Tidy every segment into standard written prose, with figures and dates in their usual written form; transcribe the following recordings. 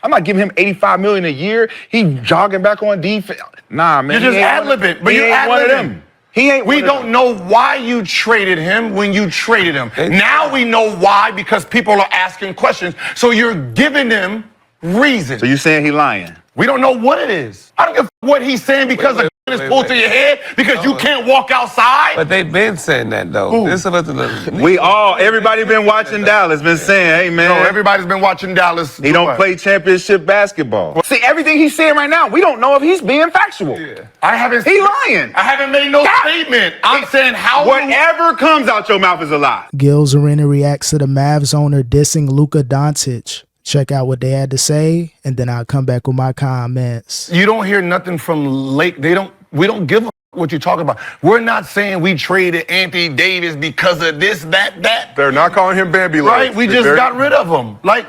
I'm not giving him $85 million a year. He jogging back on defense. Nah, man. You just ad-libbing, but you're ad-libbing. He ain't. We don't know why you traded him when you traded him. Now we know why because people are asking questions. So you're giving them reasons. So you saying he lying? We don't know what it is. I don't give a what he's saying because the gun is pulled to your head because you can't walk outside. But they've been saying that though. Everybody been watching Dallas, been saying, hey man. No, everybody's been watching Dallas. He don't play championship basketball. See, everything he's saying right now, we don't know if he's being factual. Yeah. He lying. I haven't made no statement. I'm saying whatever comes out your mouth is a lie. Gil's Arena reacts to the Mavs owner dissing Luka Doncic. Check out what they had to say, and then I'll come back with my comments. You don't hear nothing from Lake. We don't give a what you're talking about. We're not saying we traded Anthony Davis because of this, that. They're not calling him Bambi. Right? We just got rid of him. Like,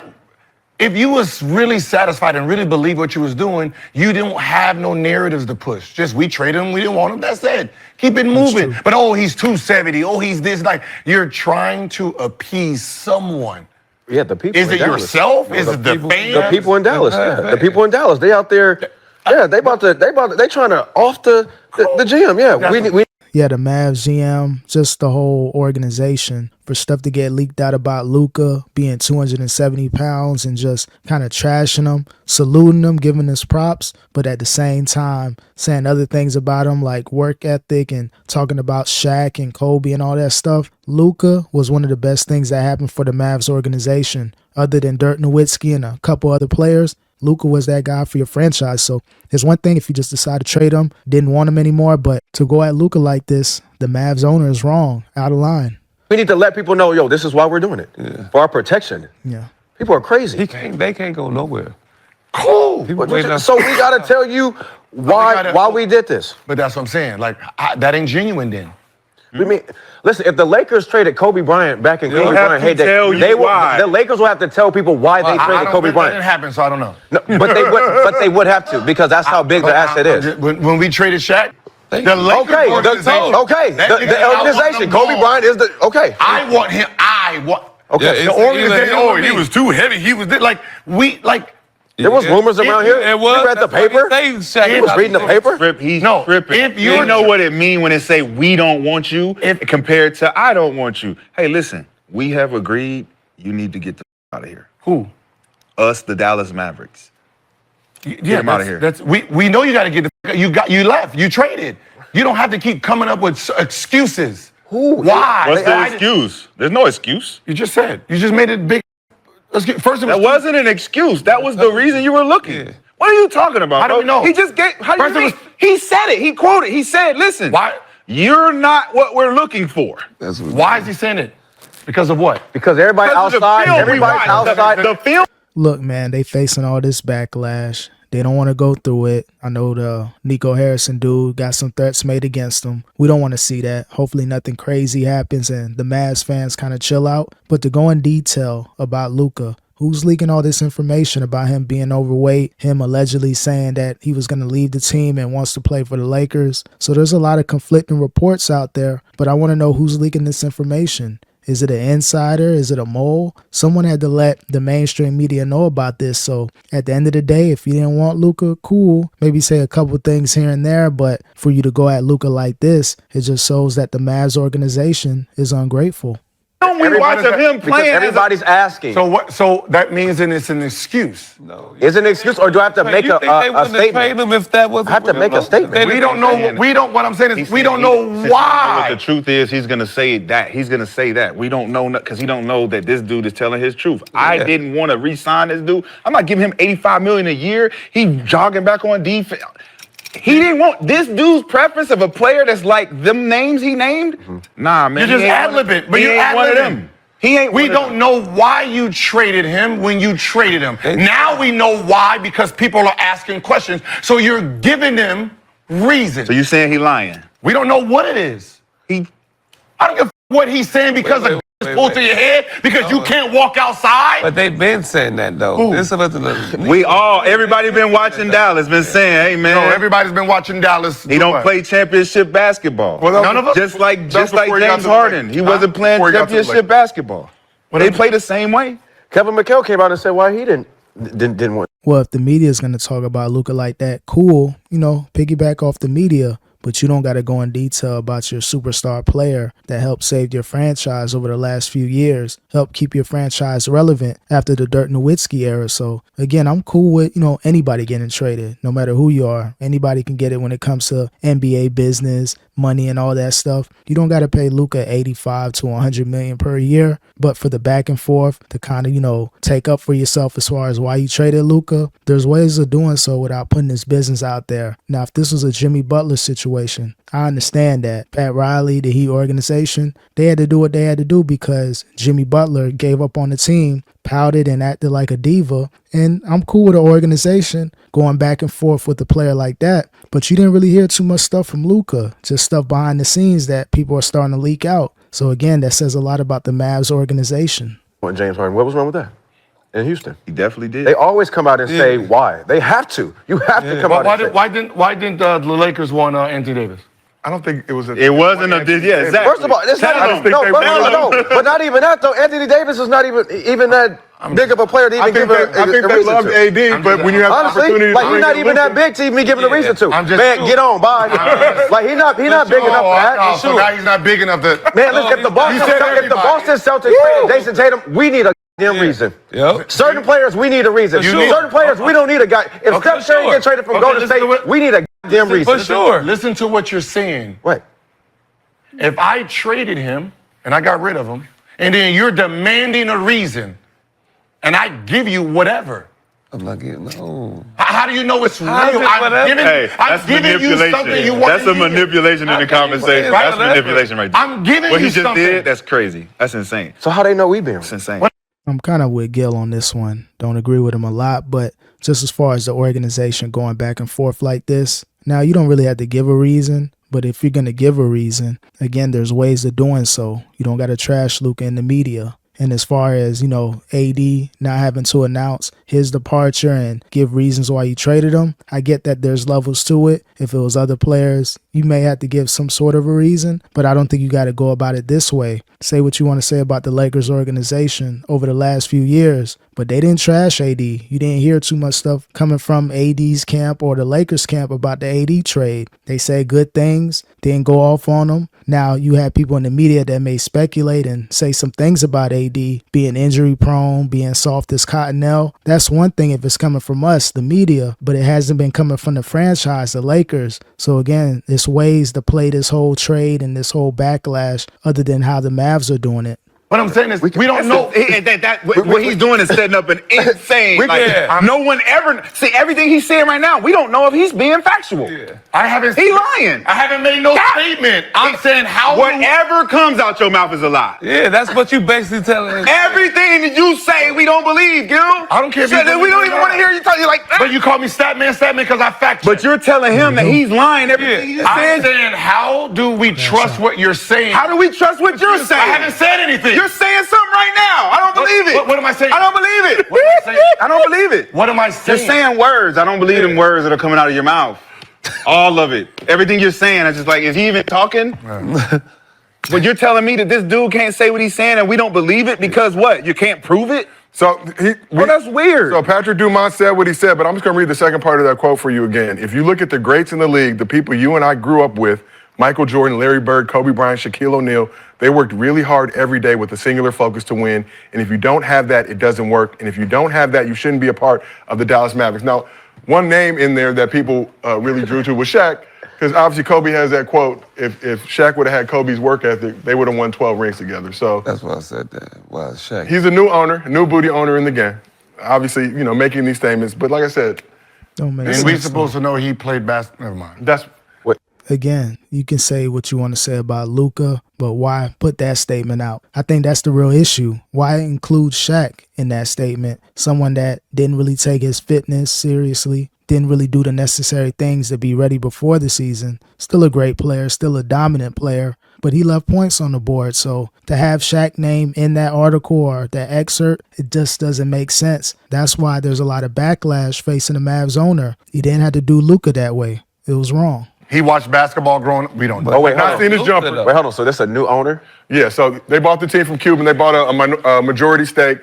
if you was really satisfied and really believe what you was doing, you don't have no narratives to push. Just we traded him, we didn't want him. That's it. Keep it moving. But he's 270. He's this. Like, you're trying to appease someone. Yeah, the people. Is it yourself? Is it the fans? The people in Dallas. Yeah, the people in Dallas. They out there. Yeah, they trying to off the GM. Yeah, Yeah, the Mavs GM, just the whole organization for stuff to get leaked out about Luka being 270 pounds and just kind of trashing him, saluting him, giving us props, but at the same time saying other things about him like work ethic and talking about Shaq and Kobe and all that stuff. Luka was one of the best things that happened for the Mavs organization. Other than Dirk Nowitzki and a couple other players, Luka was that guy for your franchise. So it's one thing if you just decide to trade him, didn't want him anymore, but to go at Luka like this, the Mavs owner is wrong, out of line. we need to let people know, yo, this is why we're doing it. Yeah. For our protection. Yeah. People are crazy. They can't go nowhere. Cool. So we got to tell you why we did this. But that's what I'm saying. Like, that ain't genuine then. We mean, listen, if the Lakers traded Kobe Bryant back in Kobe Bryant heyday, the Lakers will have to tell people why they traded Kobe Bryant. That didn't happen, so I don't know. No, but they would have to because that's how big the asset is. When we traded Shaq, the Lakers the organization. Kobe Bryant is the I want him. Okay. The organization. He was too heavy. He was There was rumors around here. It was. You read the paper? He was reading the paper? He's tripping. If you know what it means when it say we don't want you compared to I don't want you. Hey, listen, we have agreed you need to get the out of here. Who? Us, the Dallas Mavericks. Get him out of here. We know you got to get the you left. You traded. You don't have to keep coming up with excuses. Who? Why? What's the excuse? There's no excuse. You just said. You just made it big. First, that wasn't an excuse. That was the reason you were looking. Yeah. What are you talking about? How do we know? He just gave. How do you mean? He said it. He quoted. He said, "Listen, why you're not what we're looking for." Why is he saying it? Because of what? Because everybody outside. Everybody's outside. The film. Look, man, they facing all this backlash. They don't want to go through it. I know the Nico Harrison dude got some threats made against him. We don't want to see that. Hopefully nothing crazy happens and the Mavs fans kind of chill out. But to go in detail about Luka, who's leaking all this information about him being overweight, him allegedly saying that he was going to leave the team and wants to play for the Lakers. So there's a lot of conflicting reports out there, but I want to know who's leaking this information. Is it an insider? Is it a mole? Someone had to let the mainstream media know about this. So at the end of the day, if you didn't want Luka, cool. Maybe say a couple things here and there. But for you to go at Luka like this, it just shows that the Mavs organization is ungrateful. We watch him playing. Everybody's asking. So what? So that means that it's an excuse. No. Is it an excuse, or do I have to make a statement? Him if that was I have to make a statement. We don't know. What I'm saying is we don't know why. What the truth is, he's gonna say that. He's gonna say that. We don't know because he don't know that this dude is telling his truth. Yeah. I didn't want to re-sign this dude. I'm not giving him $85 million a year. He jogging back on defense. He didn't want this dude's preference of a player that's like them names he named. Mm-hmm. Nah, man. You're just ad-libbing, but you're ad-libbing. We don't know why you traded him when you traded him. Now we know why because people are asking questions. So you're giving them reasons. So you're saying he lying? We don't know what it is. I don't give a what he's saying because the gun is pulled to your head because you can't walk outside. But they've been saying that though. Everybody been watching Dallas, been saying, hey man. No, everybody's been watching Dallas. He don't play championship basketball. Well, none of us. Just like James Harden, he wasn't playing championship basketball. They play the same way. Kevin McHale came out and said why he didn't Didn't want. Well, if the media is going to talk about Luka like that, cool, piggyback off the media. But you don't got to go in detail about your superstar player that helped save your franchise over the last few years, helped keep your franchise relevant after the Dirk Nowitzki era. So, again, I'm cool with, anybody getting traded, no matter who you are. Anybody can get it when it comes to NBA business, money, and all that stuff. You don't got to pay Luka $85 to $100 million per year. But for the back and forth to kind of, take up for yourself as far as why you traded Luka, there's ways of doing so without putting his business out there. Now, if this was a Jimmy Butler situation, I understand that. Pat Riley, the Heat organization, they had to do what they had to do because Jimmy Butler gave up on the team, pouted and acted like a diva. And I'm cool with the organization going back and forth with a player like that. But you didn't really hear too much stuff from Luka, just stuff behind the scenes that people are starting to leak out. So again, that says a lot about the Mavs organization. James Harden, what was wrong with that? In Houston, he definitely did. They always come out and say why. They have to. You have to come out. Why didn't the Lakers want Anthony Davis? I don't think it was. It wasn't a. Yeah, exactly. First of all, it's not even. No, but not even that though. Anthony Davis is not even that big of a player to even give a reason to. I think they loved AD, but when you have honestly, opportunity, like he's not even that big to even be given a reason to. Man, get on, bye. Like he's not big enough for that. So now he's not big enough to. Man, listen, if the Boston Celtics traded Jason Tatum, we need a damn reason. Yep. Certain players, we need a reason. Certain players, we don't need a guy. If Steph Curry gets traded from Golden State, we need a damn reason. For sure. Listen to what you're saying. Right. If I traded him and I got rid of him, and then you're demanding a reason, and I give you whatever. I'm like, no. How do you know it's real? I'm giving you something you want. That's a manipulation in the conversation. That's manipulation right there. I'm giving what you he just something. did, that's crazy. That's insane. So how they know we been? That's insane. I'm kind of with Gil on this one. Don't agree with him a lot, but just as far as the organization going back and forth like this, now you don't really have to give a reason, but if you're going to give a reason, again, there's ways of doing so. You don't got to trash Luka in the media. And as far as, AD not having to announce his departure and give reasons why you traded him, I get that there's levels to it. If it was other players, you may have to give some sort of a reason, but I don't think you got to go about it this way. Say what you want to say about the Lakers organization over the last few years, but they didn't trash AD. You didn't hear too much stuff coming from AD's camp or the Lakers camp about the AD trade. They said good things, didn't go off on them. Now you have people in the media that may speculate and say some things about AD being injury prone, being soft as cottonelle. That's one thing if it's coming from us, the media, but it hasn't been coming from the franchise, the Lakers. So again, it's ways to play this whole trade and this whole backlash other than how the Mavs are doing it. What I'm saying is, we don't know. What he's doing is setting up an insane. No one ever see everything he's saying right now. We don't know if he's being factual. Yeah. I haven't. He's lying. I haven't made no statement. I'm saying how. Whatever comes out your mouth is a lie. Yeah, that's what you basically telling us. Everything that you say, we don't believe, Gil. I don't care if we don't even want to hear you talk. You like that. But you call me Statman, because I fact check. But you're telling him that he's lying. Everything he's saying. I'm saying, how do we trust what you're saying? How do we trust what you're saying? I haven't said anything. You're saying something right now. I don't believe it. What am I saying? I don't believe it. What am I saying? I don't believe it. What am I saying? You're saying words. I don't believe them words that are coming out of your mouth. All of it. Everything you're saying, I'm just like, is he even talking? But you're telling me that this dude can't say what he's saying and we don't believe it because what? You can't prove it? So that's weird. So Patrick Dumont said what he said, but I'm just going to read the second part of that quote for you again. If you look at the greats in the league, the people you and I grew up with, Michael Jordan, Larry Bird, Kobe Bryant, Shaquille O'Neal, they worked really hard every day with a singular focus to win. And if you don't have that, it doesn't work. And if you don't have that, you shouldn't be a part of the Dallas Mavericks. Now, one name in there that people really drew to was Shaq, because obviously Kobe has that quote, if Shaq would have had Kobe's work ethic, they would have won 12 rings together. So that's why I said that. Wow, Shaq. He's a new owner, a new booty owner in the game. Obviously, making these statements. But like I said, don't make sense. And we supposed to know he played basketball. Never mind. That's what. Again, you can say what you want to say about Luka, but why put that statement out? I think that's the real issue. Why include Shaq in that statement? Someone that didn't really take his fitness seriously, didn't really do the necessary things to be ready before the season. Still a great player, still a dominant player, but he left points on the board. So to have Shaq name in that article or that excerpt, it just doesn't make sense. That's why there's a lot of backlash facing the Mavs owner. He didn't have to do Luka that way. It was wrong. He watched basketball growing up. We don't know. Oh, wait, not seen his jumper. Wait, hold on. So this a new owner? Yeah, so they bought the team from Cuban. They bought a majority stake.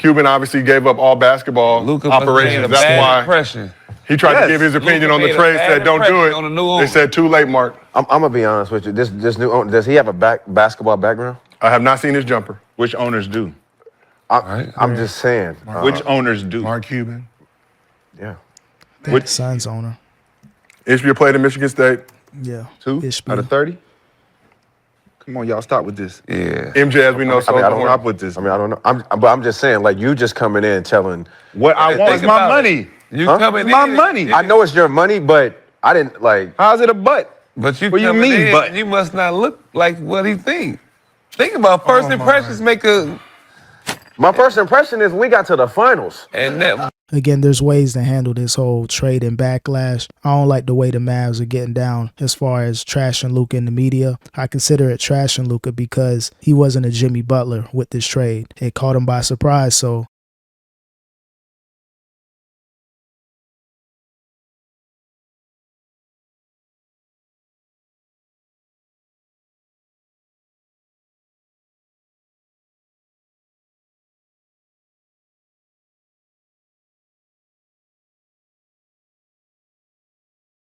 Cuban obviously gave up all basketball Luka operations. That's why impression. he tried Yes. to give his opinion Luka on the made a trade. bad Said, "Don't do impression on the new it." owner. They said, "Too late, Mark." I'm gonna be honest with you. This new owner, does he have a basketball background? I have not seen his jumper. Which owners do? I'm just saying. Which owners do? Mark Cuban. Yeah. Which Suns owner? Ishbia played at Michigan State. Yeah. 2 Ishbia. out of 30? Come on, y'all, stop with this. Yeah. MJ, as we know, I mean, I don't Stop with this. I mean, I don't know. But I'm just saying, like, you just coming in telling. What I want is Think my about money. it. You Huh? coming It's my in, money. I know it's your money, but I didn't like. How's it a butt? But you What you coming mean, in, but? you must not look like what he think. Think about first impressions make a My first impression is we got to the finals. and that Again, there's ways to handle this whole trade and backlash. I don't like the way the Mavs are getting down as far as trashing Luka in the media. I consider it trashing Luka because he wasn't a Jimmy Butler with this trade. It caught him by surprise, so